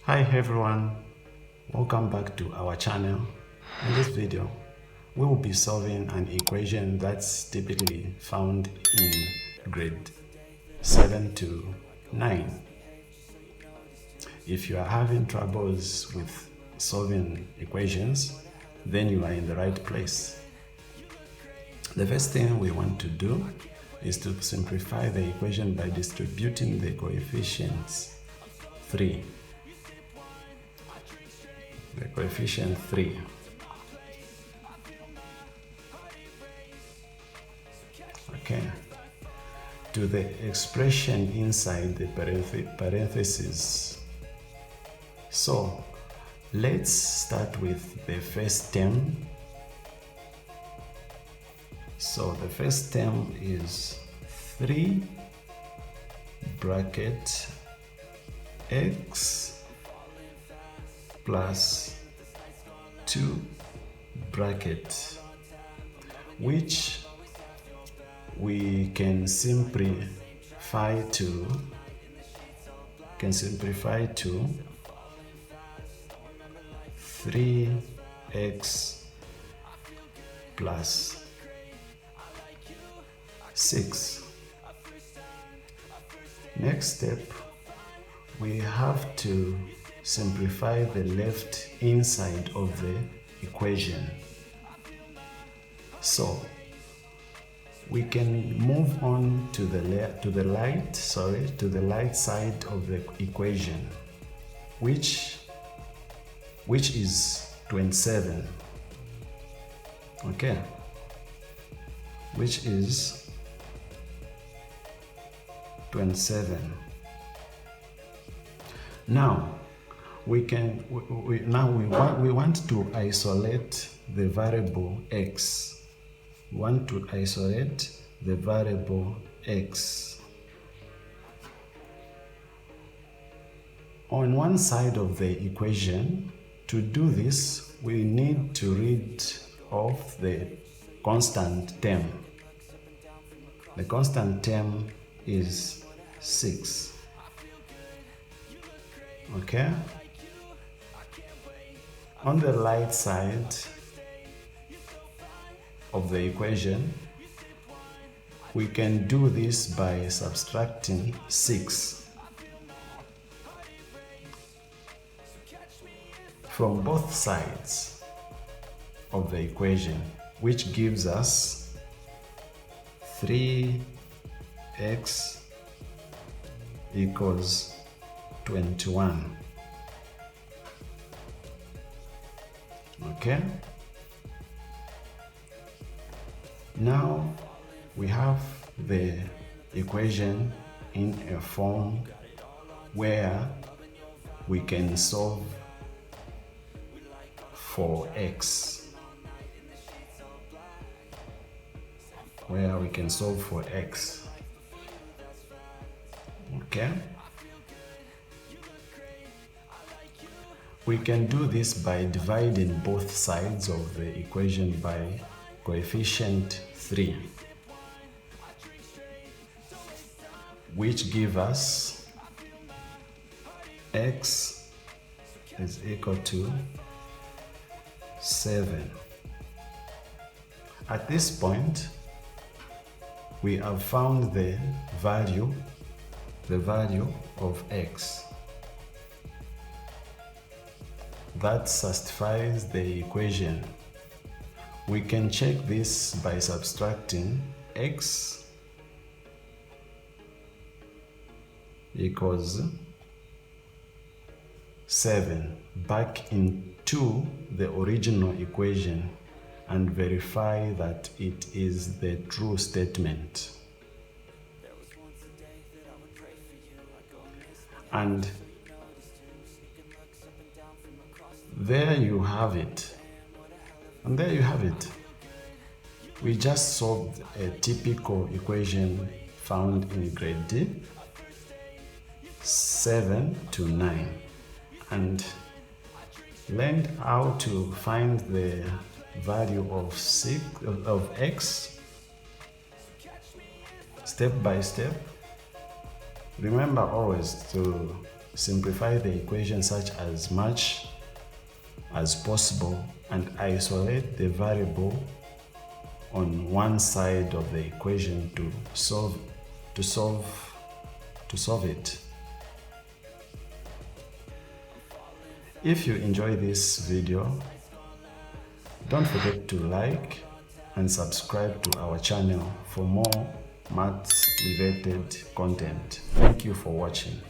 Hi everyone, welcome back to our channel. In this video, we will be solving an equation that's typically found in grade 7 to 9. If you are having troubles with solving equations, then you are in the right place. The first thing we want to do is to simplify the equation by distributing the coefficients 3. The coefficient 3. Okay. To the expression inside the parentheses. So, let's start with the first term. So, the first term is 3 bracket x plus 2 bracket, which we can simplify to 3x plus 6. Next step, we have to simplify the left inside of the equation. So we can move on to the light side of the equation, which is 27. Okay, which is 27. Now we want to isolate the variable x. We want to isolate the variable x. On one side of the equation, to do this, we need to rid of the constant term. The constant term is 6. Okay? On the right side of the equation, we can do this by subtracting 6 from both sides of the equation, which gives us 3x equals 21. Okay? Now we have the equation in a form where we can solve for x. Okay? We can do this by dividing both sides of the equation by coefficient 3, which give us x is equal to 7. At this point, we have found the value of x that satisfies the equation. We can check this by subtracting x equals 7 back into the original equation and verify that it is the true statement. And there you have it. We just solved a typical equation found in grade 7 to 9 and learned how to find the value of x step by step. Remember always to simplify the equation such as much as possible and isolate the variable on one side of the equation to solve it. If you enjoy this video, don't forget to like and subscribe to our channel for more maths related content. Thank you for watching.